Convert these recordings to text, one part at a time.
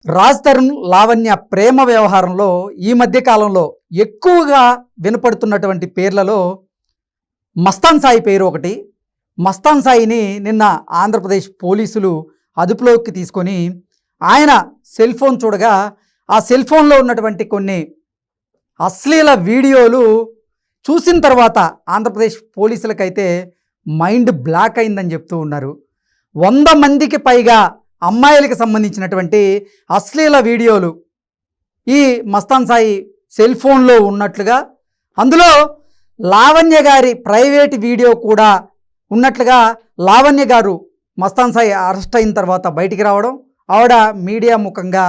రాజ్ తరుణ్ లావణ్య ప్రేమ వ్యవహారంలో ఈ మధ్య కాలంలో ఎక్కువగా వినపడుతున్నటువంటి పేర్లలో మస్తాన్ సాయి పేరు ఒకటి. మస్తాన్ సాయిని నిన్న ఆంధ్రప్రదేశ్ పోలీసులు అదుపులోకి తీసుకొని ఆయన సెల్ ఫోన్ చూడగా ఆ సెల్ ఫోన్లో ఉన్నటువంటి కొన్ని అశ్లీల వీడియోలు చూసిన తర్వాత ఆంధ్రప్రదేశ్ పోలీసులకైతే మైండ్ బ్లాక్ అయిందని చెప్తూ ఉన్నారు. 100 మందికి పైగా అమ్మాయిలకు సంబంధించినటువంటి అశ్లీల వీడియోలు ఈ మస్తాన్ సాయి సెల్ ఫోన్లో ఉన్నట్లుగా, అందులో లావణ్య గారి ప్రైవేట్ వీడియో కూడా ఉన్నట్లుగా లావణ్య గారు మస్తాన్ సాయి అరెస్ట్ అయిన తర్వాత బయటికి రావడం, ఆవిడ మీడియా ముఖంగా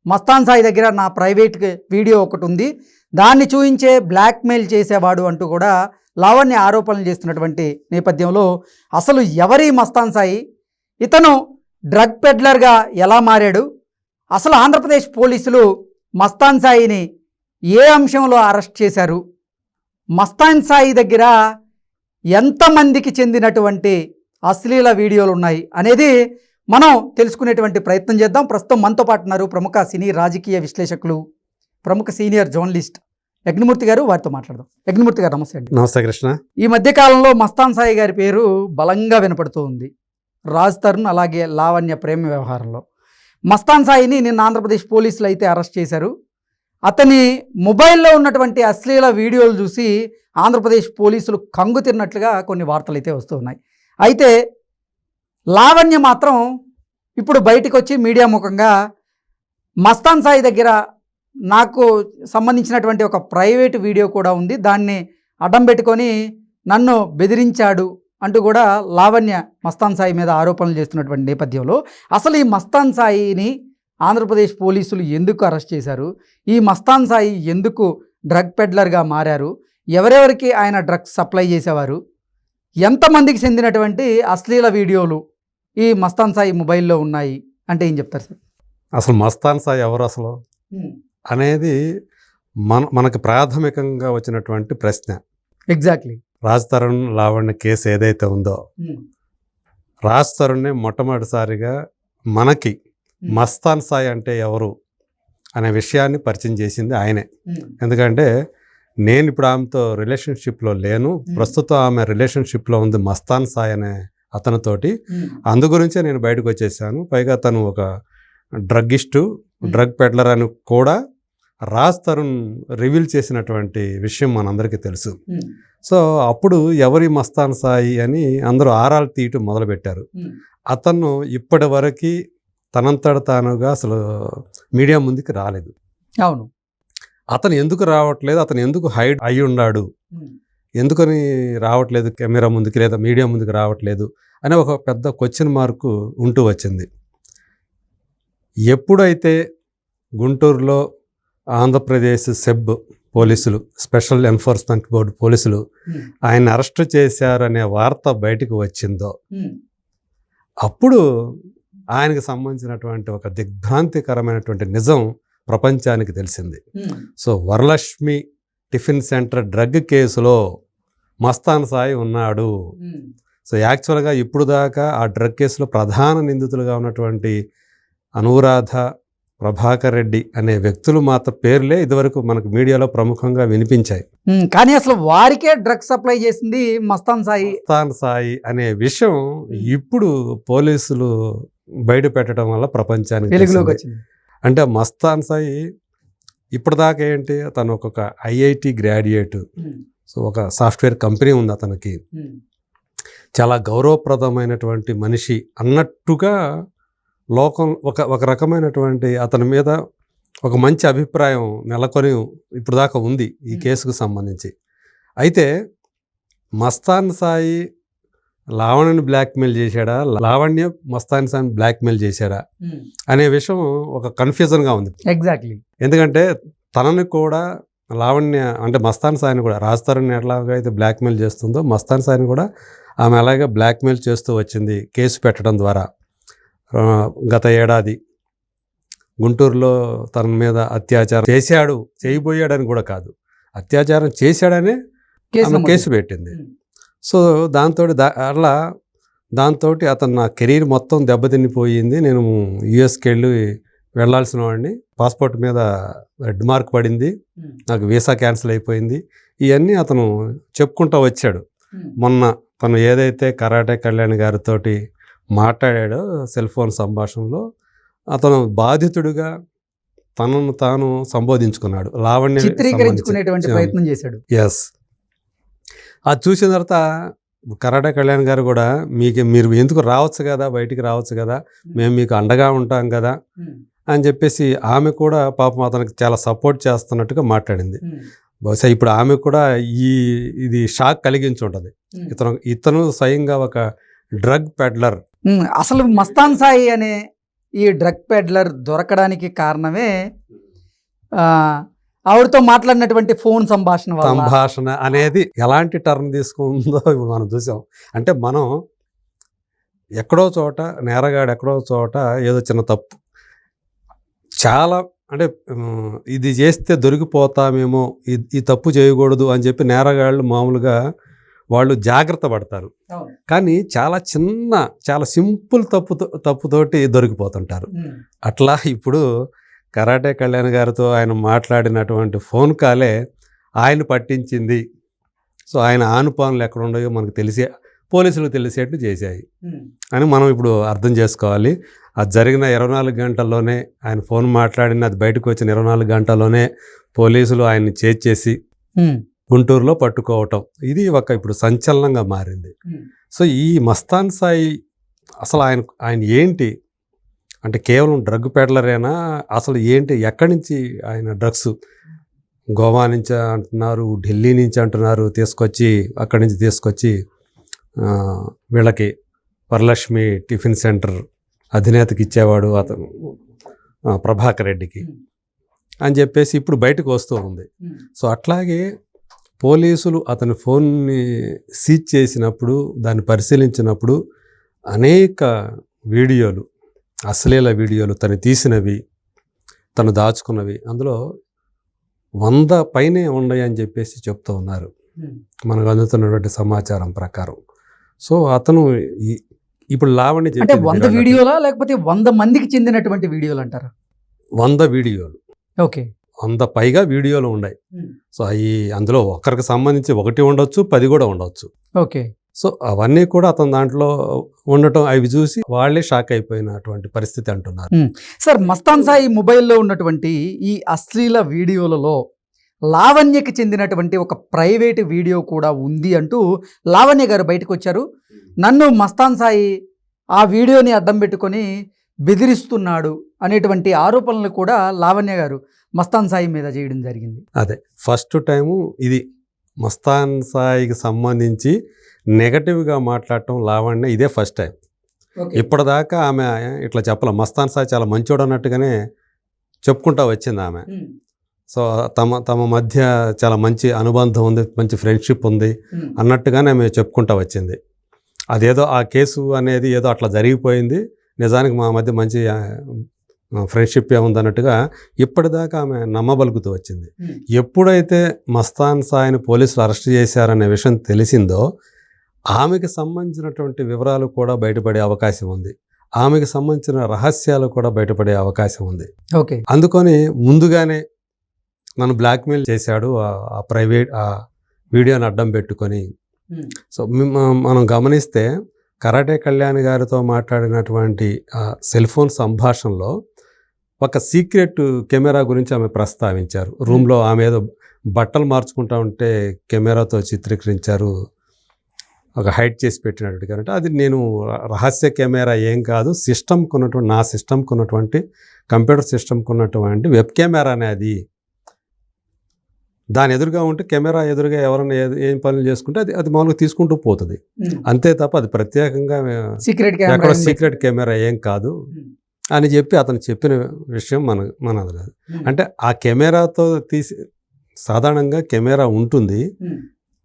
మస్తాన్ సాయి దగ్గర నా ప్రైవేట్ వీడియో ఒకటి ఉంది, దాన్ని చూయించే బ్లాక్మెయిల్ చేసేవాడు అంటూ కూడా లావణ్య ఆరోపణలు చేస్తున్నటువంటి నేపథ్యంలో అసలు ఎవరి మస్తాన్ సాయి, ఇతను డ్రగ్ పెడ్లర్గా ఎలా మారాడు, అసలు ఆంధ్రప్రదేశ్ పోలీసులు మస్తాన్ సాయిని ఏ అంశంలో అరెస్ట్ చేశారు, మస్తాన్ సాయి దగ్గర ఎంతమందికి చెందినటువంటి అశ్లీల వీడియోలు ఉన్నాయి అనేది మనం తెలుసుకునేటువంటి ప్రయత్నం చేద్దాం. ప్రస్తుతం మనతో పాటు ఉన్నారు ప్రముఖ సినీ రాజకీయ విశ్లేషకులు, ప్రముఖ సీనియర్ జర్నలిస్ట్ యజ్ఞమూర్తి గారు. వారితో మాట్లాడదాం. యజ్ఞమూర్తి గారు నమస్తే అండి. నమస్తే కృష్ణ. ఈ మధ్యకాలంలో మస్తాన్ సాయి గారి పేరు బలంగా వినపడుతూ ఉంది రాజ్ తరుణ్ అలాగే లావణ్య ప్రేమ వ్యవహారంలో. మస్తాన్ సాయిని నిన్న ఆంధ్రప్రదేశ్ పోలీసులు అయితే అరెస్ట్ చేశారు. అతని మొబైల్లో ఉన్నటువంటి అశ్లీల వీడియోలు చూసి ఆంధ్రప్రదేశ్ పోలీసులు కంగు తిన్నట్లుగా కొన్ని వార్తలు అయితే వస్తూ ఉన్నాయి. అయితే లావణ్య మాత్రం ఇప్పుడు బయటకు వచ్చి మీడియా ముఖంగా మస్తాన్ సాయి దగ్గర నాకు సంబంధించినటువంటి ఒక ప్రైవేట్ వీడియో కూడా ఉంది, దాన్ని అడ్డం పెట్టుకొని నన్ను బెదిరించాడు అంటూ కూడా లావణ్య మస్తాన్ సాయి మీద ఆరోపణలు చేస్తున్నటువంటి నేపథ్యంలో అసలు ఈ మస్తాన్ సాయిని ఆంధ్రప్రదేశ్ పోలీసులు ఎందుకు అరెస్ట్ చేశారు, ఈ మస్తాన్ సాయి ఎందుకు డ్రగ్ పెడ్లర్గా మారారు, ఎవరెవరికి ఆయన డ్రగ్స్ సప్లై చేసేవారు, ఎంతమందికి చెందినటువంటి అశ్లీల వీడియోలు ఈ మస్తాన్ సాయి మొబైల్లో ఉన్నాయి అంటే ఏం చెప్తారు సార్? అసలు మస్తాన్ సాయి ఎవరు అసలు అనేది మనకు ప్రాథమికంగా వచ్చినటువంటి ప్రశ్న. ఎగ్జాక్ట్లీ. రాజ్ తరుణ్ లావణ్య కేసు ఏదైతే ఉందో, రాజ్ తరుణ్ని మొట్టమొదటిసారిగా మనకి మస్తాన్ సాయి అంటే ఎవరు అనే విషయాన్ని పరిచయం చేసింది ఆయనే. ఎందుకంటే నేను ఇప్పుడు ఆమెతో రిలేషన్షిప్లో లేను, ప్రస్తుతం ఆమె రిలేషన్షిప్లో ఉంది మస్తాన్ సాయి అనే అతనితోటి. అందు గురించే నేను బయటకు వచ్చేసాను. పైగా తను ఒక డ్రగ్గిస్టు, డ్రగ్ పెడ్లర్ అని కూడా రాజ్ తరుణ్ రివీల్ చేసినటువంటి విషయం మనందరికీ తెలుసు. సో అప్పుడు ఎవరి మస్తాన్ సాయి అని అందరూ ఆరాలు తీయటం మొదలుపెట్టారు. అతను ఇప్పటి వరకు తనంతట తానుగా అసలు మీడియా ముందుకు రాలేదు. అవును. అతను ఎందుకు రావట్లేదు, అతను ఎందుకు హైడ్ అయి ఉన్నాడు, ఎందుకని రావట్లేదు కెమెరా ముందుకు లేదా మీడియా ముందుకు రావట్లేదు అనే ఒక పెద్ద క్వశ్చన్ మార్కు ఉంటూ వచ్చింది. ఎప్పుడైతే గుంటూరులో ఆంధ్రప్రదేశ్ సెబ్ పోలీసులు, స్పెషల్ ఎన్ఫోర్స్మెంట్ బోర్డు పోలీసులు ఆయన అరెస్ట్ చేశారనే వార్త బయటకు వచ్చిందో అప్పుడు ఆయనకు సంబంధించినటువంటి ఒక దిగ్భ్రాంతికరమైనటువంటి నిజం ప్రపంచానికి తెలిసింది. So Varalakshmi tiffin centre drug కేసులో మస్తాన్ సాయి ఉన్నాడు. సో యాక్చువల్గా ఇప్పుడు దాకా ఆ డ్రగ్ కేసులో ప్రధాన నిందితులుగా ఉన్నటువంటి అనురాధ, ప్రభాకర్ రెడ్డి అనే వ్యక్తులు మాత్రం పేర్లే ఇదివరకు మనకు మీడియాలో ప్రముఖంగా వినిపించాయి. కానీ అసలు వారికే డ్రగ్స్ సప్లై చేసింది మస్తాన్ సాయి. మస్తాన్ సాయి అనే విషయం ఇప్పుడు పోలీసులు బయట పెట్టడం వల్ల ప్రపంచానికి వెలుగులోకి వచ్చింది. అంటే మస్తాన్ సాయి ఇప్పటిదాకా ఏంటి, తను ఒక ఐఐటి గ్రాడ్యుయేట్. సో ఒక సాఫ్ట్వేర్ కంపెనీ ఉంది అతనికి, చాలా గౌరవప్రదమైనటువంటి మనిషి అన్నట్టుగా లోకం ఒక రకమైనటువంటి అతని మీద ఒక మంచి అభిప్రాయం నెలకొని ఇప్పుడు దాకా ఉంది ఈ కేసుకు సంబంధించి. అయితే మస్తాన్ సాయి లావణ్యని బ్లాక్మెయిల్ చేశాడా, లావణ్య మస్తాన్ సాయిని బ్లాక్మెయిల్ చేశాడా అనే విషయం ఒక కన్ఫ్యూజన్గా ఉంది. ఎగ్జాక్ట్లీ. ఎందుకంటే తనని కూడా లావణ్య అంటే మస్తాన్ సాయిని కూడా రాజ్ తరుణ్ ఎట్లాగైతే బ్లాక్మెయిల్ చేస్తుందో మస్తాన్ సాయిని కూడా ఆమె అలాగే బ్లాక్మెయిల్ చేస్తూ వచ్చింది కేసు పెట్టడం ద్వారా. గత ఏడాది గుంటూరులో తన మీద అత్యాచారం చేశాడు, చేయబోయాడని కూడా కాదు, అత్యాచారం చేశాడనే కేసు పెట్టింది. సో దాంతో అతను నా కెరీర్ మొత్తం దెబ్బతినిపోయింది, నేను యుఎస్కి వెళ్ళి వెళ్ళాల్సిన వాడిని, పాస్పోర్ట్ మీద రెడ్ మార్క్ పడింది, నాకు వీసా క్యాన్సిల్ అయిపోయింది, ఇవన్నీ అతను చెప్పుకుంటూ వచ్చాడు. మొన్న తను ఏదైతే కరాటే కళ్యాణ్ గారితో మాట్లాడాడో సెల్ ఫోన్ సంభాషణలో అతను బాధితుడిగా తనను తాను సంబోధించుకున్నాడు, లావణ్య చిత్రీకరించుకునేటువంటి ప్రయత్నం చేశాడు. ఎస్. అది చూసిన తర్వాత కరాటే కళ్యాణ్ గారు కూడా మీరు ఎందుకు రావచ్చు కదా, బయటికి రావచ్చు కదా, మేము మీకు అండగా ఉంటాం కదా అని చెప్పేసి ఆమె కూడా పాపం అతనికి చాలా సపోర్ట్ చేస్తున్నట్టుగా మాట్లాడింది. బహుశా ఇప్పుడు ఆమె కూడా ఇది షాక్ కలిగించి ఉంటుంది. ఇతను స్వయంగా ఒక డ్రగ్ పెడ్లర్. అసలు మస్తాన్ సాయి అనే ఈ డ్రగ్ పెడ్లర్ దొరకడానికి కారణమే ఆవిడతో మాట్లాడినటువంటి ఫోన్ సంభాషణ అనేది ఎలాంటి టర్న్ తీసుకుందో ఇప్పుడు మనం చూసాం. అంటే మనం ఎక్కడో చోట నేరగాడు ఎక్కడో చోట ఏదో చిన్న తప్పు చాలా అంటే ఇది చేస్తే దొరికిపోతామేమో, ఈ తప్పు చేయకూడదు అని చెప్పి నేరగాళ్ళు మామూలుగా వాళ్ళు జాగ్రత్త పడతారు. కానీ చాలా సింపుల్ తప్పుతోటి దొరికిపోతుంటారు. అట్లా ఇప్పుడు కరాటే కళ్యాణ్ గారితో ఆయన మాట్లాడినటువంటి ఫోన్ కాలే ఆయన పట్టించింది. సో ఆయన ఆనుపానులు ఎక్కడ ఉన్నాయో మనకు పోలీసులకు తెలిసేట్టు చేశాయి అని మనం ఇప్పుడు అర్థం చేసుకోవాలి. అది జరిగిన 24 గంటల్లోనే, ఆయన ఫోన్ మాట్లాడిన అది బయటకు వచ్చిన 24 గంటల్లోనే పోలీసులు ఆయన్ని చేర్చేసి గుంటూరులో పట్టుకోవటం, ఇది ఇప్పుడు సంచలనంగా మారింది. సో ఈ మస్తాన్ సాయి అసలు ఆయన ఏంటి అంటే కేవలం డ్రగ్ పెడ్లరేనా, అసలు ఏంటి, ఎక్కడి నుంచి ఆయన డ్రగ్స్ గోవా నుంచి అంటున్నారు, ఢిల్లీ నుంచి అంటున్నారు, అక్కడి నుంచి తీసుకొచ్చి వీళ్ళకి వరలక్ష్మి టిఫిన్ సెంటర్ అధినేతకి ఇచ్చేవాడు అతను ప్రభాకర్ రెడ్డికి అని చెప్పేసి ఇప్పుడు బయటకు వస్తూ ఉంది. సో అట్లాగే పోలీసులు అతని ఫోన్ని సీజ్ చేసినప్పుడు, దాన్ని పరిశీలించినప్పుడు అనేక వీడియోలు, అశ్లీల వీడియోలు తను తీసినవి, తను దాచుకున్నవి అందులో 100 పైనే ఉన్నాయి అని చెప్పేసి చెప్తూ ఉన్నారు మనకు అందుతున్నటువంటి సమాచారం ప్రకారం. సో అతను ఇప్పుడు లావణ్య అంటే 100 వీడియోలా లేకపోతే 100 మందికి చెందినటువంటి వీడియోలు అంటారా? 100 వీడియోలు. ఓకే. 100 పైగా వీడియోలు ఉన్నాయి. సో అందులో ఒకరికి సంబంధించి 1 ఉండొచ్చు, 10 కూడా ఉండొచ్చు. ఓకే. సో అవన్నీ కూడా అతను దాంట్లో ఉండటం, అవి చూసి వాళ్ళే షాక్ అయిపోయినటువంటి పరిస్థితి అంటున్నారు. సార్, మస్తాన్ సాయి మొబైల్లో ఉన్నటువంటి ఈ అశ్లీల వీడియోలలో లావణ్యకి చెందినటువంటి ఒక ప్రైవేటు వీడియో కూడా ఉంది అంటూ లావణ్య గారు బయటకు వచ్చారు. నన్ను మస్తాన్ సాయి ఆ వీడియోని అడ్డం పెట్టుకొని బెదిరిస్తున్నాడు అనేటువంటి ఆరోపణలు కూడా లావణ్య గారు మస్తాన్ సాయి మీద చేయడం జరిగింది. అదే ఫస్ట్ టైము ఇది మస్తాన్ సాయికి సంబంధించి నెగటివ్గా మాట్లాడటం లావణ్య ఇదే ఫస్ట్ టైం. ఇప్పటిదాకా ఆమె ఇట్లా చెప్పాల, మస్తాన్ సాయి చాలా మంచోడు అన్నట్టుగానే చెప్పుకుంటా వచ్చింది ఆమె. సో తమ మధ్య చాలా మంచి అనుబంధం ఉంది, మంచి ఫ్రెండ్షిప్ ఉంది అన్నట్టుగానే ఆమె చెప్పుకుంటా వచ్చింది. అదేదో ఆ కేసు అనేది ఏదో అట్లా జరిగిపోయింది, నిజానికి మా మధ్య మంచి ఫ్రెండ్షిప్ ఏముందన్నట్టుగా ఇప్పటిదాకా ఆమె నమ్మబలుకుతూ వచ్చింది. ఎప్పుడైతే మస్తాన్ సాయిని పోలీసులు అరెస్ట్ చేశారనే విషయం తెలిసిందో ఆమెకి సంబంధించినటువంటి వివరాలు కూడా బయటపడే అవకాశం ఉంది, ఆమెకి సంబంధించిన రహస్యాలు కూడా బయటపడే అవకాశం ఉంది. ఓకే. అందుకని ముందుగానే నన్ను బ్లాక్మెయిల్ చేశాడు ఆ ప్రైవేట్ ఆ వీడియోని అడ్డం పెట్టుకొని. సో మనం గమనిస్తే కరాటే కళ్యాణ్ గారితో మాట్లాడినటువంటి సెల్ ఫోన్ సంభాషణలో ఒక సీక్రెట్ కెమెరా గురించి ఆమె ప్రస్తావించారు. రూమ్లో ఆమె ఏదో బట్టలు మార్చుకుంటా ఉంటే కెమెరాతో చిత్రీకరించారు, ఒక హైడ్ చేసి పెట్టినట్టుగా. అంటే అది నేను రహస్య కెమెరా ఏం కాదు, సిస్టమ్కి ఉన్నటువంటి నా సిస్టమ్కి ఉన్నటువంటి కంప్యూటర్ సిస్టమ్కి ఉన్నటువంటి వెబ్ కెమెరానే అది. దాని ఎదురుగా ఉంటే కెమెరా ఎదురుగా ఎవరైనా ఏం పనులు చేసుకుంటే అది మామూలుగా తీసుకుంటూ పోతుంది అంతే తప్ప అది ప్రత్యేకంగా ఎక్కడ సీక్రెట్ కెమెరా ఏం కాదు అని చెప్పి అతను చెప్పిన విషయం మనది. అంటే ఆ కెమెరాతో తీసి సాధారణంగా కెమెరా ఉంటుంది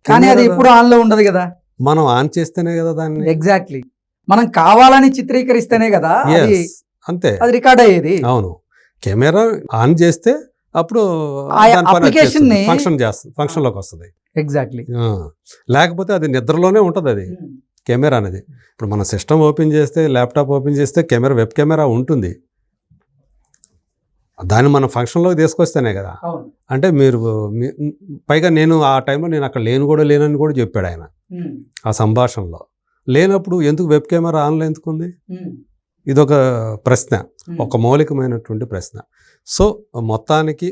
కానీ అది ఎప్పుడు ఆన్లో ఉండదు కదా, మనం ఆన్ చేస్తేనే కదా దాన్ని. ఎగ్జాక్ట్లీ, మనం కావాలని చిత్రీకరిస్తేనే కదా అంతే అది రికార్డ్ అయ్యేది. అవును, కెమెరా ఆన్ చేస్తే అప్పుడు ఫంక్షన్లోకి వస్తుంది. ఎగ్జాక్ట్లీ, లేకపోతే అది నిద్రలోనే ఉంటుంది అది కెమెరా అనేది. ఇప్పుడు మన సిస్టమ్ ఓపెన్ చేస్తే, ల్యాప్టాప్ ఓపెన్ చేస్తే కెమెరా వెబ్ కెమెరా ఉంటుంది, దాన్ని మనం ఫంక్షన్లోకి తీసుకొస్తేనే కదా. అంటే మీరు పైగా నేను ఆ టైంలో నేను అక్కడ లేనని కూడా చెప్పాడు ఆయన ఆ సంభాషణలో. లేనప్పుడు ఎందుకు వెబ్ కెమెరా ఆన్లో ఎందుకు ఉంది? ఇదొక ప్రశ్న, ఒక మౌలికమైనటువంటి ప్రశ్న. సో మొత్తానికి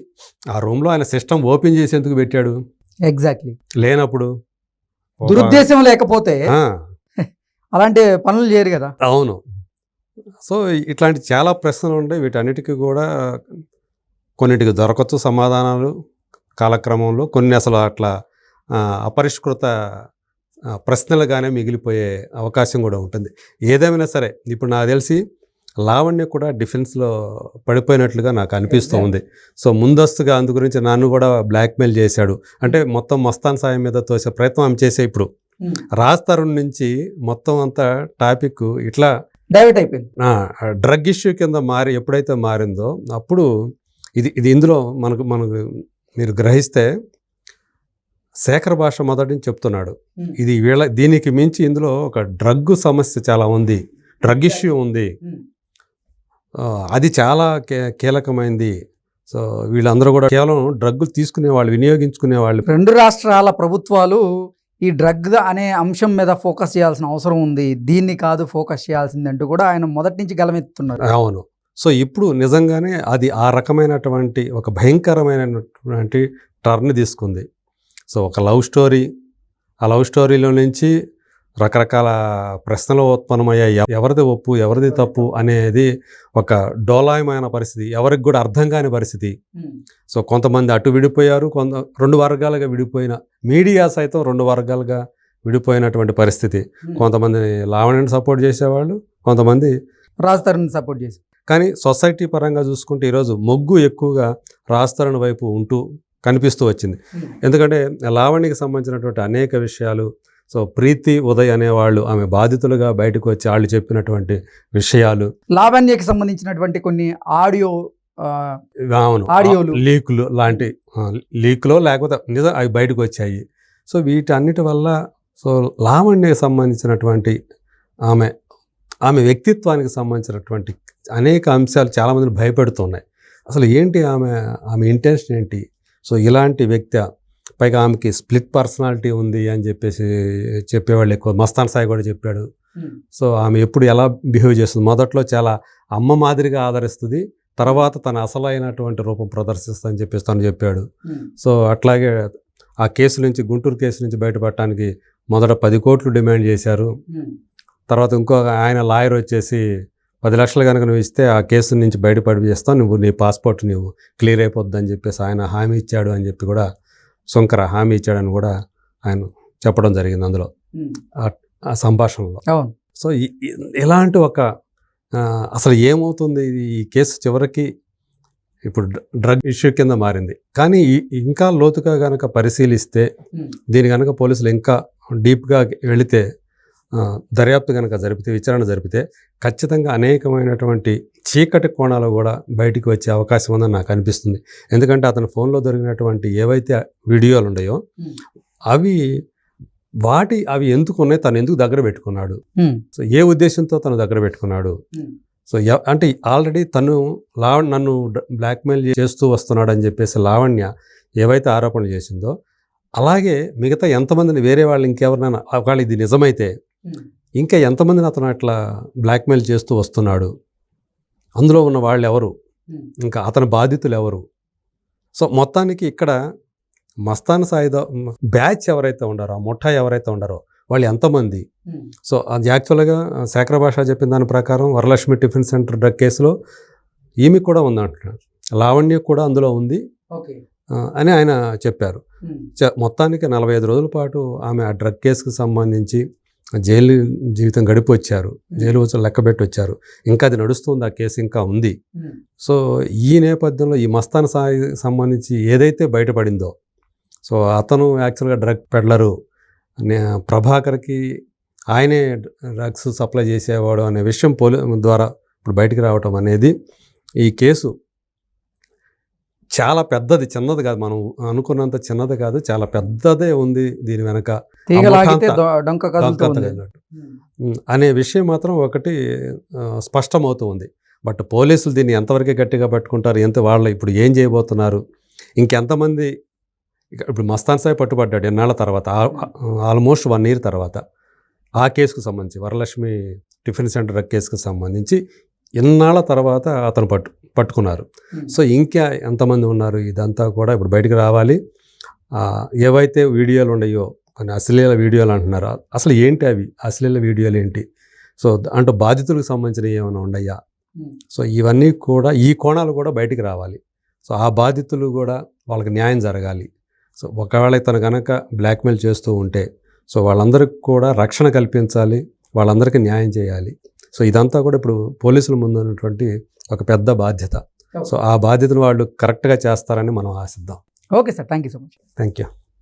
ఆ రూమ్లో ఆయన సిస్టమ్ ఓపెన్ చేసి ఎందుకు పెట్టాడు? ఎగ్జాక్ట్లీ. లేనప్పుడు దురుద్దేశం లేకపోతే అలాంటి పనులు చేయరు కదా. అవును. సో ఇట్లాంటి చాలా ప్రశ్నలు ఉంటాయి. వీటన్నిటికీ కూడా కొన్నిటికి దొరకచ్చు సమాధానాలు కాలక్రమంలో, కొన్ని అసలు అట్లా అపరిష్కృత ప్రశ్నలుగానే మిగిలిపోయే అవకాశం కూడా ఉంటుంది. ఏదేమైనా సరే ఇప్పుడు నాకు తెలిసి లావణ్య కూడా డిఫెన్స్లో పడిపోయినట్లుగా నాకు అనిపిస్తూ ఉంది. సో ముందస్తుగా అందు గురించి నన్ను కూడా బ్లాక్మెయిల్ చేశాడు అంటే మొత్తం మస్తాన్ సాయి మీద తోసే ప్రయత్నం ఆమె చేసే. ఇప్పుడు రాజ్ తరుణ్ నుంచి మొత్తం అంతా టాపిక్ ఇట్లా డైవర్ట్ అయిపోయింది. డ్రగ్ ఇష్యూ కింద ఎప్పుడైతే మారిందో అప్పుడు ఇది ఇందులో మనకు మీరు గ్రహిస్తే శేఖర్ భాష మొదటి నుంచి చెప్తున్నాడు ఇది దీనికి మించి ఇందులో ఒక డ్రగ్ సమస్య చాలా ఉంది, డ్రగ్ ఇష్యూ ఉంది, అది చాలా కీలకమైంది. సో వీళ్ళందరూ కూడా కేవలం డ్రగ్గులు తీసుకునే వాళ్ళు, వినియోగించుకునే వాళ్ళు. రెండు రాష్ట్రాల ప్రభుత్వాలు ఈ డ్రగ్ అనే అంశం మీద ఫోకస్ చేయాల్సిన అవసరం ఉంది, దీన్ని కాదు ఫోకస్ చేయాల్సిందంటూ కూడా ఆయన మొదటి నుంచి గలమెత్తుతున్నారు. అవును. సో ఇప్పుడు నిజంగానే అది ఆ రకమైనటువంటి ఒక భయంకరమైనటువంటి టర్న్ తీసుకుంది. సో ఒక లవ్ స్టోరీ, ఆ లవ్ స్టోరీలో నుంచి రకరకాల ప్రశ్నలు ఉత్పన్నమయ్యాయి. ఎవరిది ఒప్పు, ఎవరిది తప్పు అనేది ఒక డోలాయమైన పరిస్థితి, ఎవరికి కూడా అర్థం కాని పరిస్థితి. సో కొంతమంది అటు విడిపోయారు, రెండు వర్గాలుగా విడిపోయిన మీడియా సైతం రెండు వర్గాలుగా విడిపోయినటువంటి పరిస్థితి. కొంతమంది లావణ్యని సపోర్ట్ చేసేవాళ్ళు, కొంతమంది రాజ్ తరుణ్ సపోర్ట్ చేసి. కానీ సొసైటీ పరంగా చూసుకుంటే ఈరోజు మొగ్గు ఎక్కువగా రాజ్ తరుణ్ వైపు ఉంటూ కనిపిస్తూ వచ్చింది. ఎందుకంటే లావణ్యకి సంబంధించినటువంటి అనేక విషయాలు, సో ప్రీతి ఉదయ్ అనేవాళ్ళు ఆమె బాధితులుగా బయటకు వచ్చి వాళ్ళు చెప్పినటువంటి విషయాలు, లావణ్యకి సంబంధించినటువంటి కొన్ని ఆడియోలు లీకులు లాంటి లీక్లో లేకపోతే నిజం అవి బయటకు వచ్చాయి. సో వీటన్నిటి వల్ల సో లావణ్యకి సంబంధించినటువంటి ఆమె వ్యక్తిత్వానికి సంబంధించినటువంటి అనేక అంశాలు చాలామందిని భయపెడుతున్నాయి. అసలు ఏంటి ఆమె ఇంటెన్షన్ ఏంటి? సో ఇలాంటి వ్యక్తి, పైగా ఆమెకి స్ప్లిట్ పర్సనాలిటీ ఉంది అని చెప్పేవాళ్ళు ఎక్కువ. మస్తాన్ సాయి కూడా చెప్పాడు. సో ఆమె ఎప్పుడు ఎలా బిహేవ్ చేస్తుంది, మొదట్లో చాలా అమ్మ మాదిరిగా ఆదరిస్తుంది, తర్వాత తన అసలైనటువంటి రూపం ప్రదర్శిస్తుంది అని చెప్పేసి తను చెప్పాడు. సో అట్లాగే ఆ కేసు నుంచి, గుంటూరు కేసు నుంచి బయటపడటానికి మొదట 10 కోట్లు డిమాండ్ చేశారు. తర్వాత ఇంకో ఆయన లాయర్ వచ్చేసి 10 లక్షలు కనుక నువ్వు ఇస్తే ఆ కేసు నుంచి బయటపడి చేస్తావు, నీ పాస్పోర్ట్ నువ్వు క్లియర్ అయిపోద్ది అని చెప్పేసి ఆయన హామీ ఇచ్చాడు అని చెప్పి కూడా, శంకర హామీ ఇచ్చాడని కూడా ఆయన చెప్పడం జరిగింది అందులో ఆ సంభాషణలో. సో ఇలాంటి ఒక అసలు ఏమవుతుంది ఈ కేసు చివరికి ఇప్పుడు డ్రగ్ ఇష్యూ కింద మారింది. కానీ ఇంకా లోతుగా కనుక పరిశీలిస్తే, దీని కనుక పోలీసులు ఇంకా డీప్గా వెళితే, దర్యాప్తు కనుక జరిపితే, విచారణ జరిపితే ఖచ్చితంగా అనేకమైనటువంటి చీకటి కోణాలు కూడా బయటికి వచ్చే అవకాశం ఉందని నాకు అనిపిస్తుంది. ఎందుకంటే అతని ఫోన్లో దొరికినటువంటి ఏవైతే వీడియోలు ఉన్నాయో అవి ఎందుకు ఉన్నాయి, తను ఎందుకు దగ్గర పెట్టుకున్నాడు, సో ఏ ఉద్దేశంతో తను దగ్గర పెట్టుకున్నాడు. సో అంటే ఆల్రెడీ నన్ను బ్లాక్మెయిల్ చేస్తూ వస్తున్నాడు అని చెప్పేసి లావణ్య ఏవైతే ఆరోపణలు చేసిందో, అలాగే మిగతా ఎంతమందిని, వేరే వాళ్ళు ఇంకెవరినైనా, ఒకవేళ ఇది నిజమైతే ఇంకా ఎంతమందిని అతను అట్లా బ్లాక్మెయిల్ చేస్తూ వస్తున్నాడు, అందులో ఉన్న వాళ్ళు ఎవరు, ఇంకా అతని బాధితులు ఎవరు. సో మొత్తానికి ఇక్కడ మస్తాన్ సాయి బ్యాచ్ ఎవరైతే ఉండారో, ఆ ముఠా ఎవరైతే ఉండారో వాళ్ళు ఎంతమంది. సో అది యాక్చువల్గా శేఖర్ భాష చెప్పిన దాని ప్రకారం వరలక్ష్మి టిఫిన్ సెంటర్ డ్రగ్ కేసులో ఈమె కూడా ఉందంటున్నాడు, లావణ్య కూడా అందులో ఉంది అని ఆయన చెప్పారు. మొత్తానికి 45 రోజుల పాటు ఆమె ఆ డ్రగ్ కేసుకు సంబంధించి జైలు జీవితం గడిపి వచ్చారు, జైలు వచ్చి లెక్కబెట్టి వచ్చారు. ఇంకా అది నడుస్తుంది, ఆ కేసు ఇంకా ఉంది. సో ఈ నేపథ్యంలో ఈ మస్తాన్ సాయి సంబంధించి ఏదైతే బయటపడిందో, సో అతను యాక్చువల్గా డ్రగ్ పెడ్లరు, ప్రభాకర్కి ఆయనే డ్రగ్స్ సప్లై చేసేవాడు అనే విషయం ద్వారా ఇప్పుడు బయటికి రావటం అనేది, ఈ కేసు చాలా పెద్దది, చిన్నది కాదు, మనం అనుకున్నంత చిన్నది కాదు, చాలా పెద్దదే ఉంది దీని వెనక అనే విషయం మాత్రం ఒకటి స్పష్టమవుతూ ఉంది. బట్ పోలీసులు దీన్ని ఎంతవరకు గట్టిగా పట్టుకుంటారు, వాళ్ళు ఇప్పుడు ఏం చేయబోతున్నారు, ఇంకెంతమంది. ఇప్పుడు మస్తాన్ సాయి పట్టుబడ్డాడు ఎన్నాళ్ళ తర్వాత, ఆల్మోస్ట్ 1 year తర్వాత. ఆ కేసుకు సంబంధించి వరలక్ష్మి టిఫిన్ సెంటర్ కేసుకు సంబంధించి ఎన్నాళ్ళ తర్వాత అతను పట్టుకున్నారు. సో ఇంకా ఎంతమంది ఉన్నారు, ఇదంతా కూడా ఇప్పుడు బయటకు రావాలి. ఏవైతే వీడియోలు ఉన్నాయో కొన్ని అశ్లీల వీడియోలు అంటున్నారు, అసలు ఏంటి అవి అశ్లీల వీడియోలు ఏంటి, సో అంటే బాధితులకు సంబంధించినవి ఏమైనా ఉన్నాయా, సో ఇవన్నీ కూడా ఈ కోణాలు కూడా బయటికి రావాలి. సో ఆ బాధితులు కూడా వాళ్ళకి న్యాయం జరగాలి. సో ఒకవేళ ఇతను కనుక బ్లాక్మెయిల్ చేస్తూ ఉంటే సో వాళ్ళందరికీ కూడా రక్షణ కల్పించాలి, వాళ్ళందరికీ న్యాయం చేయాలి. సో ఇదంతా కూడా ఇప్పుడు పోలీసుల ముందు ఉన్నటువంటి ఒక పెద్ద బాధ్యత. సో ఆ బాధ్యతను వాళ్ళు కరెక్ట్గా చేస్తారని మనం ఆశిద్దాం. Okay sir, thank you so much. Thank you.